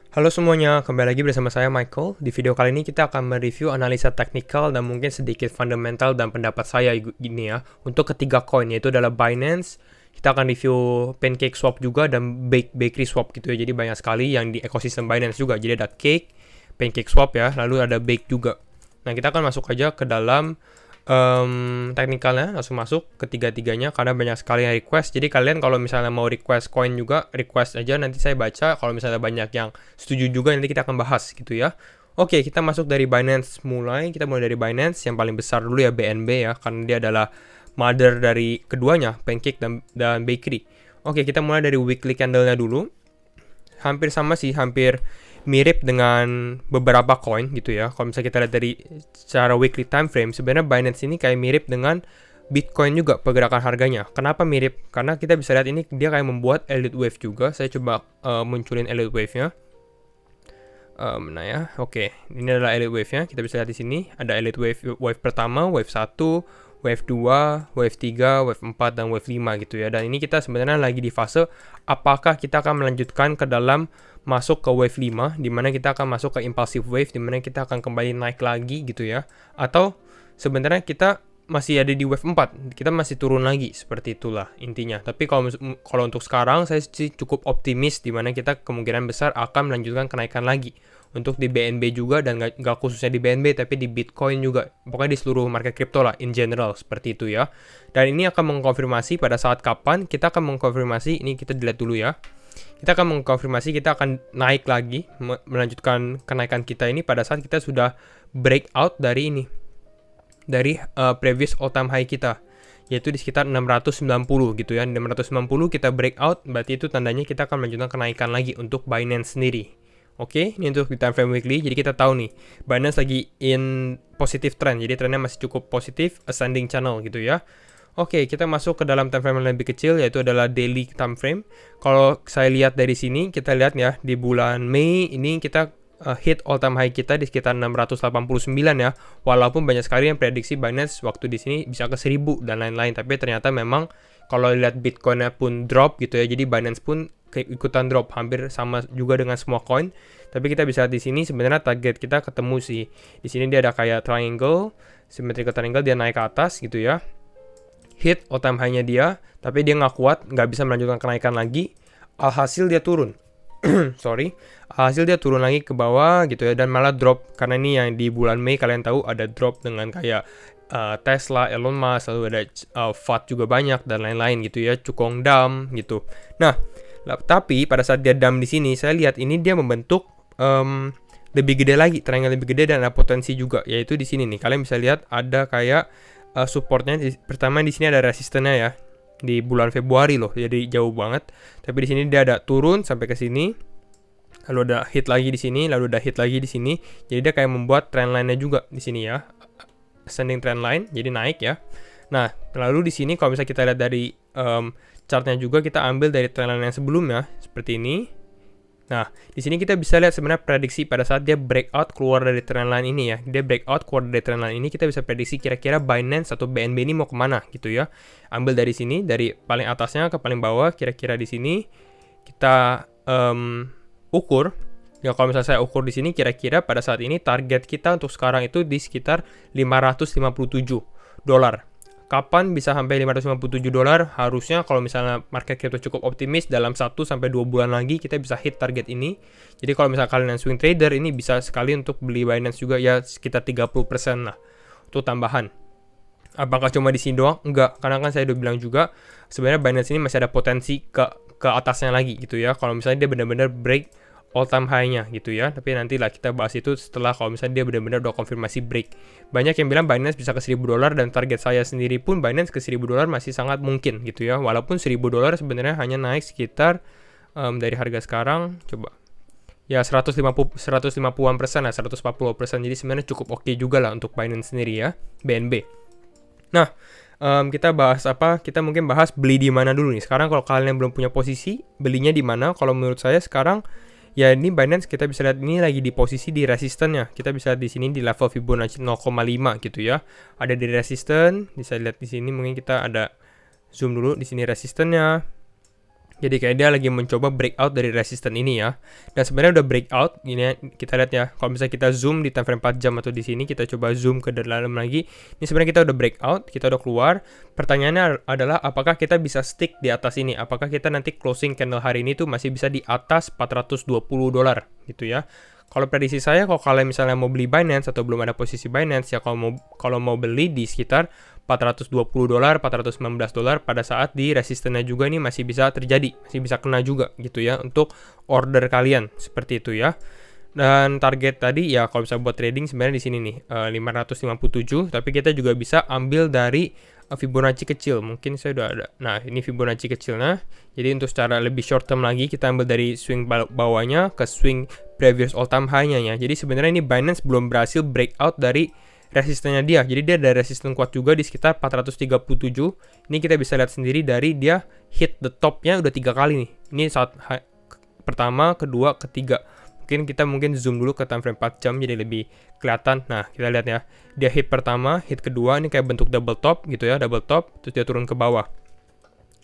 Halo semuanya, kembali lagi bersama saya Michael. Di video kali ini kita akan mereview analisa teknikal dan mungkin sedikit fundamental dan pendapat saya gini ya. Untuk ketiga coin yaitu adalah Binance, kita akan review Pancake Swap juga dan Bakery Swap gitu ya. Jadi banyak sekali yang di ekosistem Binance juga. Jadi ada Cake, Pancake Swap ya, lalu ada Bake juga. Nah kita akan masuk aja ke dalam teknikalnya, langsung masuk ketiga-tiganya karena banyak sekali yang request. Jadi kalian kalau misalnya mau request coin juga request aja, nanti saya baca. Kalau misalnya banyak yang setuju juga nanti kita akan bahas gitu ya. Oke, kita masuk dari Binance mulai. Kita mulai dari Binance yang paling besar dulu ya, BNB ya, karena dia adalah mother dari keduanya, Pancake dan Bakery. Oke, kita mulai dari weekly candle-nya dulu. Hampir sama sih, hampir mirip dengan beberapa coin gitu ya. Kalau misalnya kita lihat dari secara weekly time frame, sebenarnya Binance ini kayak mirip dengan Bitcoin juga pergerakan harganya. Kenapa mirip? Karena kita bisa lihat ini dia kayak membuat elite wave juga. Saya coba munculin elite wave-nya. Nah ya, oke. Ini adalah elite wave-nya. Kita bisa lihat di sini ada elite wave pertama, wave 1, wave 2, wave 3, wave 4 dan wave 5 gitu ya. Dan ini kita sebenarnya lagi di fase apakah kita akan melanjutkan ke dalam masuk ke wave 5 di mana kita akan masuk ke impulsive wave di mana kita akan kembali naik lagi gitu ya. Atau sebenarnya kita masih ada di wave 4, kita masih turun lagi, seperti itulah intinya. Tapi kalau untuk sekarang saya sih cukup optimis di mana kita kemungkinan besar akan melanjutkan kenaikan lagi. Untuk di BNB juga dan gak khususnya di BNB tapi di Bitcoin juga. Pokoknya di seluruh market crypto lah in general seperti itu ya. Dan ini akan mengkonfirmasi pada saat kapan kita akan mengkonfirmasi, ini kita dilihat dulu ya. Kita akan mengkonfirmasi kita akan naik lagi, melanjutkan kenaikan kita ini pada saat kita sudah breakout dari ini. Dari previous all time high kita, yaitu di sekitar 690 gitu ya. 690 kita breakout, berarti itu tandanya kita akan melanjutkan kenaikan lagi untuk Binance sendiri. Oke, ini untuk di time frame weekly. Jadi kita tahu nih, Binance lagi in positive trend. Jadi trennya masih cukup positif, ascending channel gitu ya. Oke, kita masuk ke dalam time frame yang lebih kecil, yaitu adalah daily time frame. Kalau saya lihat dari sini, kita lihat ya, di bulan Mei ini kita hit all time high kita di sekitar 689 ya. Walaupun banyak sekali yang prediksi Binance waktu di sini bisa ke 1000 dan lain-lain, tapi ternyata memang kalau lihat Bitcoin-nya pun drop gitu ya. Jadi Binance pun ikutan drop, hampir sama juga dengan semua coin. Tapi kita bisa lihat di sini sebenarnya target kita ketemu sih. Di sini dia ada kayak triangle, symmetrical triangle, dia naik ke atas gitu ya. Hit all time high-nya dia, tapi dia nggak kuat, nggak bisa melanjutkan kenaikan lagi. Alhasil dia turun. Hasil dia turun lagi ke bawah gitu ya, dan malah drop. Karena ini yang di bulan Mei kalian tahu ada drop dengan kayak Tesla, Elon Musk, lalu ada FUD juga banyak dan lain-lain gitu ya, cukong dam gitu. Nah, tapi pada saat dia dam di sini, saya lihat ini dia membentuk lebih gede lagi, triangle lebih gede, dan ada potensi juga, yaitu di sini nih. Kalian bisa lihat ada kayak supportnya. Pertama di sini ada resistennya ya, di bulan Februari loh, jadi jauh banget. Tapi di sini dia ada turun sampai ke sini, lalu ada hit lagi di sini, lalu ada hit lagi di sini. Jadi dia kayak membuat trend line-nya juga di sini ya, ascending trend line, jadi naik ya. Nah, lalu di sini kalau misalnya kita lihat dari chartnya juga, kita ambil dari trend line yang sebelumnya seperti ini. Nah, di sini kita bisa lihat sebenarnya prediksi pada saat dia breakout keluar dari trend line ini ya. Dia breakout keluar dari trend line ini, kita bisa prediksi kira-kira Binance atau BNB ini mau kemana gitu ya. Ambil dari sini, dari paling atasnya ke paling bawah, kira-kira di sini kita ukur. Ya kalau misalnya saya ukur di sini, kira-kira pada saat ini target kita untuk sekarang itu di sekitar $557. Kapan bisa sampai $557? Harusnya kalau misalnya market crypto cukup optimis, dalam 1-2 bulan lagi kita bisa hit target ini. Jadi kalau misalnya kalian yang swing trader, ini bisa sekali untuk beli Binance juga ya, sekitar 30% lah untuk tambahan. Apakah cuma di sini doang? Enggak, karena kan saya udah bilang juga sebenarnya Binance ini masih ada potensi ke atasnya lagi gitu ya. Kalau misalnya dia benar-benar break all time high-nya gitu ya. Tapi nantilah kita bahas itu setelah kalau misalnya dia benar-benar udah konfirmasi break. Banyak yang bilang Binance bisa ke $1000, dan target saya sendiri pun Binance ke $1000 masih sangat mungkin gitu ya. Walaupun $1000 sebenarnya hanya naik sekitar dari harga sekarang, coba ya 150-an persen lah, 140%. Jadi sebenarnya cukup oke juga lah untuk Binance sendiri ya, BNB. Nah, kita bahas apa? Kita mungkin bahas beli di mana dulu nih. Sekarang kalau kalian belum punya posisi, belinya di mana? Kalau menurut saya sekarang ya ini Binance kita bisa lihat ini lagi di posisi di resistennya. Kita bisa lihat di sini di level Fibonacci 0,5 gitu ya. Ada di resisten, bisa lihat di sini, mungkin kita ada zoom dulu di sini resistennya. Jadi kayak dia lagi mencoba breakout dari resisten ini ya. Dan sebenarnya udah breakout, gini ya, kita lihat ya. Kalau misalnya kita zoom di time frame 4 jam atau di sini, kita coba zoom ke dalam lagi. Ini sebenarnya kita udah breakout, kita udah keluar. Pertanyaannya adalah apakah kita bisa stick di atas ini? Apakah kita nanti closing candle hari ini tuh masih bisa di atas 420 dolar gitu ya. Kalau prediksi saya, kalau kalian misalnya mau beli Binance atau belum ada posisi Binance, ya kalau mau beli di sekitar 420 dolar, 419 dolar pada saat di resistennya juga ini masih bisa terjadi, masih bisa kena juga gitu ya untuk order kalian seperti itu ya. Dan target tadi ya kalau bisa buat trading sebenarnya di sini nih 557, tapi kita juga bisa ambil dari Fibonacci kecil. Mungkin saya udah ada. Nah, ini Fibonacci kecilnya. Jadi untuk secara lebih short term lagi kita ambil dari swing bawahnya ke swing previous all time high-nya ya. Jadi sebenarnya ini Binance belum berhasil breakout dari resistennya dia. Jadi dia ada resisten kuat juga di sekitar 437. Ini kita bisa lihat sendiri dari dia hit the top-nya udah 3 kali nih. Ini saat pertama, kedua, ketiga. Kita zoom dulu ke time frame 4 jam jadi lebih kelihatan. Nah, kita lihat ya. Dia hit pertama, hit kedua ini kayak bentuk double top gitu ya, double top, terus dia turun ke bawah.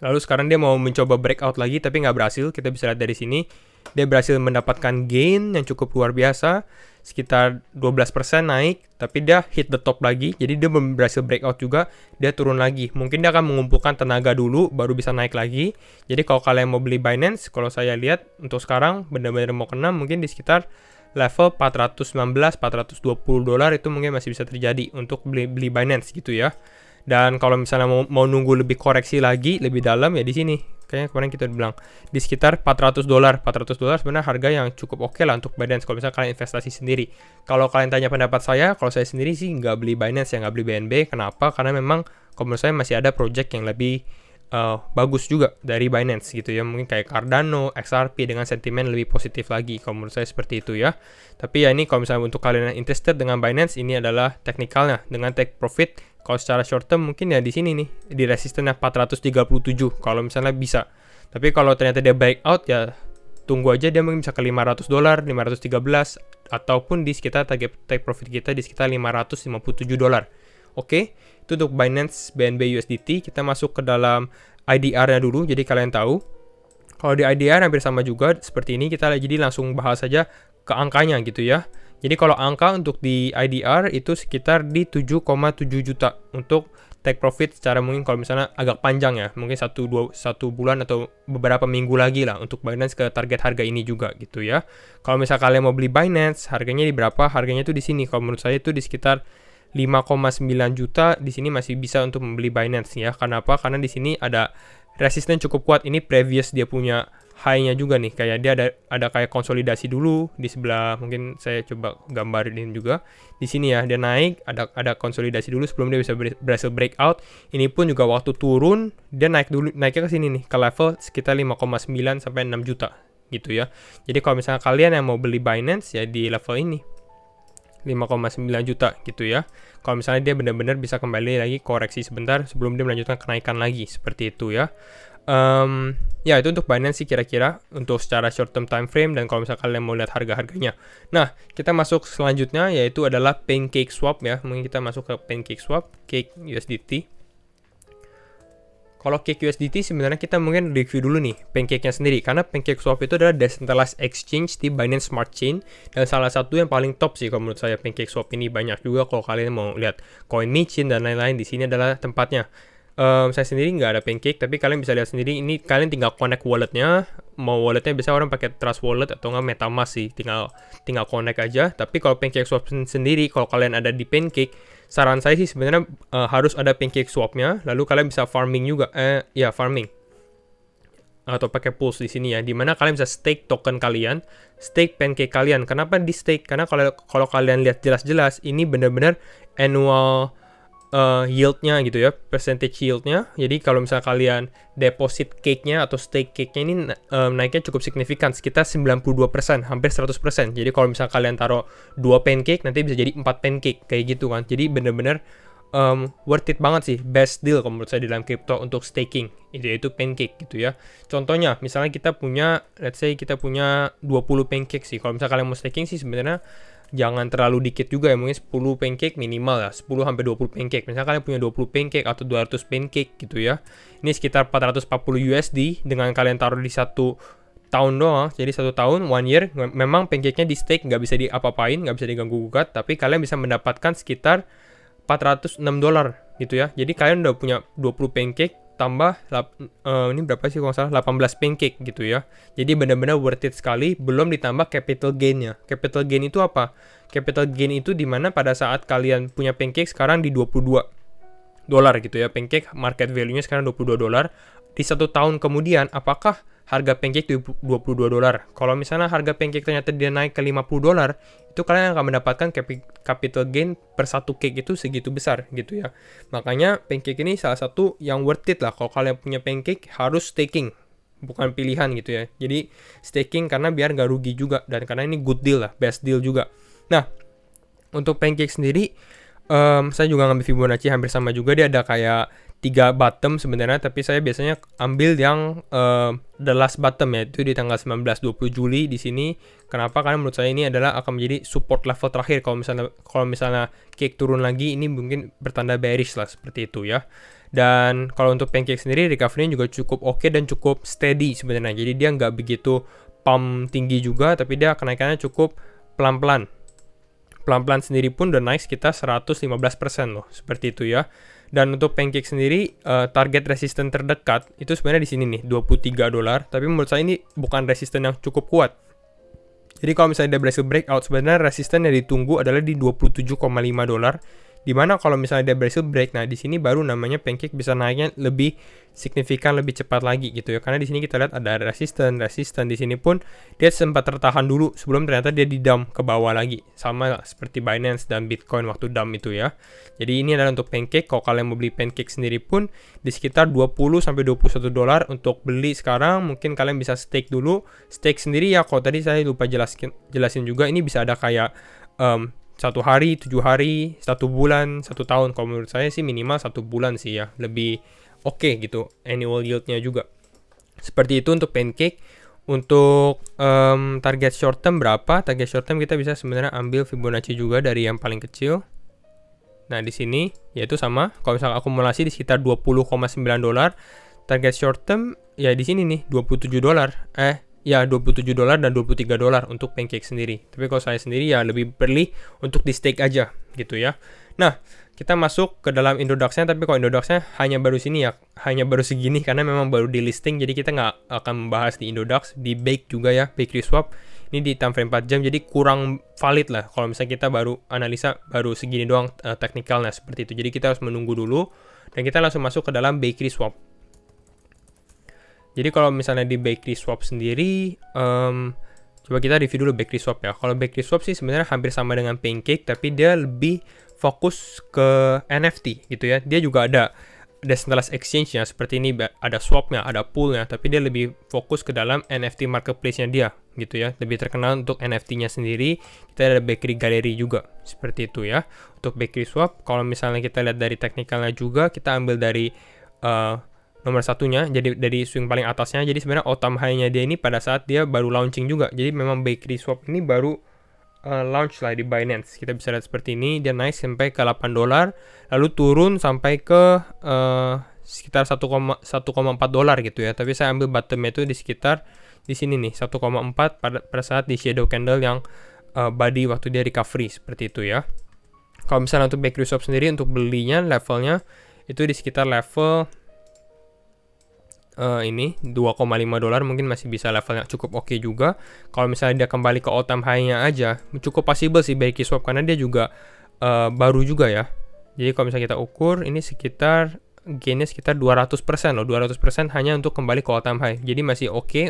Lalu sekarang dia mau mencoba breakout lagi tapi nggak berhasil. Kita bisa lihat dari sini. Dia berhasil mendapatkan gain yang cukup luar biasa, sekitar 12% naik, tapi dia hit the top lagi. Jadi dia berhasil breakout juga, dia turun lagi. Mungkin dia akan mengumpulkan tenaga dulu baru bisa naik lagi. Jadi kalau kalian mau beli Binance, kalau saya lihat untuk sekarang benar-benar mau kena mungkin di sekitar level 419, 420 dolar itu mungkin masih bisa terjadi untuk beli Binance gitu ya. Dan kalau misalnya mau nunggu lebih koreksi lagi lebih dalam ya di sini. Kayaknya kemarin kita udah bilang di sekitar 400 dolar. 400 dolar sebenarnya harga yang cukup oke lah untuk Binance kalau misalnya kalian investasi sendiri. Kalau kalian tanya pendapat saya, kalau saya sendiri sih nggak beli Binance ya, nggak beli BNB. Kenapa? Karena memang kalau menurut saya masih ada project yang lebih bagus juga dari Binance gitu ya, mungkin kayak Cardano, XRP dengan sentimen lebih positif lagi kalau menurut saya seperti itu ya. Tapi ya ini kalau misalnya untuk kalian yang interested dengan Binance, ini adalah teknikalnya dengan take profit. Kalau secara short term mungkin ya di sini nih di resistennya 437 kalau misalnya bisa. Tapi kalau ternyata dia breakout ya tunggu aja, dia mungkin bisa ke 500 dolar, 513 ataupun di sekitar target take profit kita di sekitar 557 dolar. Oke, itu untuk Binance BNB USDT. Kita masuk ke dalam IDR-nya dulu, jadi kalian tahu. Kalau di IDR hampir sama juga seperti ini, kita jadi langsung bahas saja ke angkanya gitu ya. Jadi kalau angka untuk di IDR itu sekitar di 7,7 juta untuk take profit secara mungkin kalau misalnya agak panjang ya, mungkin 1 bulan atau beberapa minggu lagi lah untuk Binance ke target harga ini juga gitu ya. Kalau misalnya kalian mau beli Binance, harganya di berapa? Harganya itu di sini. Kalau menurut saya itu di sekitar 5,9 juta. Di sini masih bisa untuk membeli Binance ya. Kenapa? Karena di sini ada resisten cukup kuat. Ini previous dia punya high-nya juga nih. Kayak dia ada kayak konsolidasi dulu di sebelah. Mungkin saya coba gambarin juga. Di sini ya dia naik, ada konsolidasi dulu sebelum dia bisa berhasil breakout. Ini pun juga waktu turun dia naiknya ke sini nih ke level sekitar 5,9 sampai 6 juta gitu ya. Jadi kalau misalnya kalian yang mau beli Binance ya di level ini 5,9 juta gitu ya. Kalau misalnya dia benar-benar bisa kembali lagi koreksi sebentar sebelum dia melanjutkan kenaikan lagi seperti itu ya. Ya itu untuk Binance sih kira-kira untuk secara short term time frame, dan kalau misalnya kalian mau lihat harga-harganya. Nah, kita masuk selanjutnya yaitu adalah Pancake Swap ya. Mungkin kita masuk ke Pancake Swap, Cake USDT. Kalau Cake USDT sebenarnya kita mungkin review dulu nih Pancake-nya sendiri, karena Pancake Swap itu adalah decentralized exchange di Binance Smart Chain, dan salah satu yang paling top sih kalau menurut saya. Pancake Swap ini banyak juga kalau kalian mau lihat CoinMachine dan lain-lain, di sini adalah tempatnya. Saya sendiri nggak ada Pancake, tapi kalian bisa lihat sendiri. Ini kalian tinggal connect walletnya. Mau walletnya biasa orang pakai Trust Wallet atau nggak MetaMask sih, tinggal connect aja. Tapi kalau Pancake Swap sendiri, kalau kalian ada di Pancake, saran saya sih sebenarnya harus ada Pancake Swap-nya. Lalu kalian bisa farming juga, farming atau pakai pools di sini ya, dimana kalian bisa stake token kalian, stake Pancake kalian. Kenapa di stake? Karena kalau kalian lihat jelas-jelas ini benar-benar annual yield-nya gitu ya, percentage yield-nya. Jadi kalau misalnya kalian deposit cake-nya atau stake cake-nya ini naiknya cukup signifikan, sekitar 92%, hampir 100%. Jadi kalau misalnya kalian taruh 2 pancake, nanti bisa jadi 4 pancake, kayak gitu kan. Jadi bener-bener worth it banget sih, best deal kalau menurut saya di dalam crypto untuk staking, yaitu pancake gitu ya. Contohnya, misalnya kita punya, let's say kita punya 20 pancake sih. Kalau misalnya kalian mau staking sih sebenarnya jangan terlalu dikit juga ya, mungkin 10 pancake minimal ya, 10 sampai 20 pancake. Misalnya kalian punya 20 pancake atau 200 pancake gitu ya. Ini sekitar 440 USD dengan kalian taruh di 1 tahun doang. Jadi 1 tahun, 1 year, memang pancake-nya di stake, nggak bisa diapa-apain, nggak bisa diganggu gugat, tapi kalian bisa mendapatkan sekitar $406 gitu ya. Jadi kalian udah punya 20 pancake tambah ini berapa sih kalau salah, 18 pancake gitu ya. Jadi benar-benar worth it sekali, belum ditambah capital gain-nya. Capital gain itu apa? Capital gain itu dimana pada saat kalian punya pancake sekarang di $22 gitu ya. Pancake market value-nya sekarang $22. Di 1 tahun kemudian, apakah harga pancake di $22? Kalau misalnya harga pancake ternyata dia naik ke $50, itu kalian akan mendapatkan capital gain per 1 cake itu segitu besar gitu ya. Makanya pancake ini salah satu yang worth it lah. Kalau kalian punya pancake harus staking, bukan pilihan gitu ya. Jadi staking karena biar nggak rugi juga, dan karena ini good deal lah, best deal juga. Nah, untuk pancake sendiri, saya juga ngambil Fibonacci hampir sama juga. Dia ada kayak 3 bottom sebenarnya, tapi saya biasanya ambil yang the last bottom ya, itu di tanggal 19-20 Juli di sini. Kenapa? Karena menurut saya ini adalah akan menjadi support level terakhir. Kalau misalnya cake turun lagi, ini mungkin bertanda bearish lah, seperti itu ya. Dan kalau untuk pancake sendiri, recovery-nya juga cukup oke dan cukup steady sebenarnya. Jadi dia nggak begitu pump tinggi juga, tapi dia kenaikannya cukup pelan-pelan. Pelan-pelan sendiri pun udah naik sekitar 115% loh, seperti itu ya. Dan untuk pancake sendiri, target resisten terdekat itu sebenarnya di sini nih, $23. Tapi menurut saya ini bukan resisten yang cukup kuat. Jadi kalau misalnya dia berhasil breakout, sebenarnya resisten yang ditunggu adalah di $27,5. Dimana kalau misalnya dia berhasil break, nah di sini baru namanya pancake bisa naiknya lebih signifikan, lebih cepat lagi gitu ya. Karena di sini kita lihat ada resisten di sini pun dia sempat tertahan dulu sebelum ternyata dia di dump ke bawah lagi, sama seperti Binance dan Bitcoin waktu dump itu ya. Jadi ini adalah untuk pancake. Kalau kalian mau beli pancake sendiri pun di sekitar $20-21 untuk beli sekarang. Mungkin kalian bisa stake dulu. Stake sendiri ya, kalau tadi saya lupa jelasin juga, ini bisa ada kayak 1 hari, 7 hari, 1 bulan, 1 tahun. Kalau menurut saya sih minimal 1 bulan sih ya, lebih oke gitu annual yield-nya juga. Seperti itu untuk pancake. Untuk target short term berapa? Target short term kita bisa sebenarnya ambil Fibonacci juga dari yang paling kecil. Nah di sini yaitu sama. Kalau misalnya akumulasi di sekitar $20,9. Target short term ya di sini nih $27. Ya $27 dan $23 untuk pancake sendiri. Tapi kalau saya sendiri ya lebih pilih untuk di stake aja gitu ya. Nah, kita masuk ke dalam introduction, tapi kalau introduction hanya baru sini ya, hanya baru segini karena memang baru di listing, jadi kita nggak akan membahas di introduction. Di bake juga ya, bakery swap ini di time frame 4 jam, jadi kurang valid lah kalau misalnya kita baru analisa baru segini doang teknikalnya seperti itu. Jadi kita harus menunggu dulu dan kita langsung masuk ke dalam bakery swap. Jadi kalau misalnya di bakery swap sendiri, coba kita review dulu bakery swap ya. Kalau bakery swap sih sebenarnya hampir sama dengan pancake, tapi dia lebih fokus ke NFT gitu ya. Dia juga ada decentralized exchange-nya seperti ini, ada swap-nya, ada pool-nya, tapi dia lebih fokus ke dalam NFT marketplace-nya dia gitu ya. Lebih terkenal untuk NFT-nya sendiri. Kita ada bakery gallery juga seperti itu ya. Untuk bakery swap, kalau misalnya kita lihat dari teknikalnya juga, kita ambil dari nomor satunya, jadi dari swing paling atasnya. Jadi sebenarnya all-time high-nya dia ini pada saat dia baru launching juga. Jadi memang bakery swap ini baru launch lah di Binance. Kita bisa lihat seperti ini, dia naik sampai ke $8, lalu turun sampai ke sekitar $1,4 gitu ya. Tapi saya ambil bottomnya itu di sekitar di sini nih, 1,4 pada saat di shadow candle yang body waktu dia recovery seperti itu ya. Kalau misalnya untuk bakery swap sendiri, untuk belinya levelnya itu di sekitar level ini $2,5 mungkin masih bisa levelnya cukup oke juga. Kalau misalnya dia kembali ke all time high-nya aja, cukup possible sih bakery swap karena dia juga baru juga ya. Jadi kalau misalnya kita ukur ini sekitar gainnya sekitar 200% loh, 200% hanya untuk kembali ke all time high. Jadi masih oke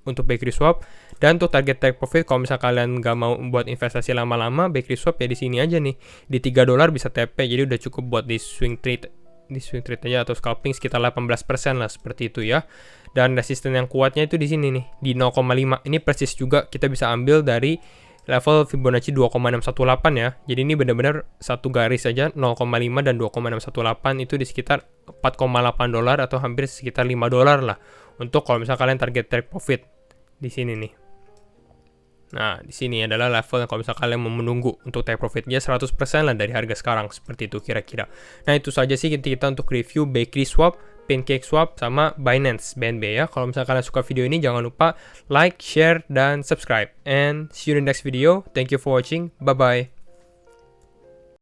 untuk bakery swap. Dan untuk target take profit, kalau misalnya kalian nggak mau buat investasi lama-lama, bakery swap ya di sini aja nih, di $3 bisa TP, jadi udah cukup buat di swing trade aja atau scalping sekitar 18% lah seperti itu ya. Dan resisten yang kuatnya itu di sini nih, di 0,5. Ini persis juga kita bisa ambil dari level Fibonacci 2,618 ya. Jadi ini benar-benar satu garis saja, 0,5 dan 2,618 itu di sekitar $4,8 atau hampir sekitar $5 lah. Untuk kalau misalnya kalian target take profit di sini nih. Nah, di sini adalah level yang kalau misalkan kalian mau menunggu untuk take profitnya 100% lah dari harga sekarang, seperti itu kira-kira. Nah, itu saja sih kita untuk review Bakery Swap, Pancake Swap, sama Binance BNB ya. Kalau misalkan kalian suka video ini, jangan lupa like, share, dan subscribe. And see you in the next video. Thank you for watching. Bye-bye.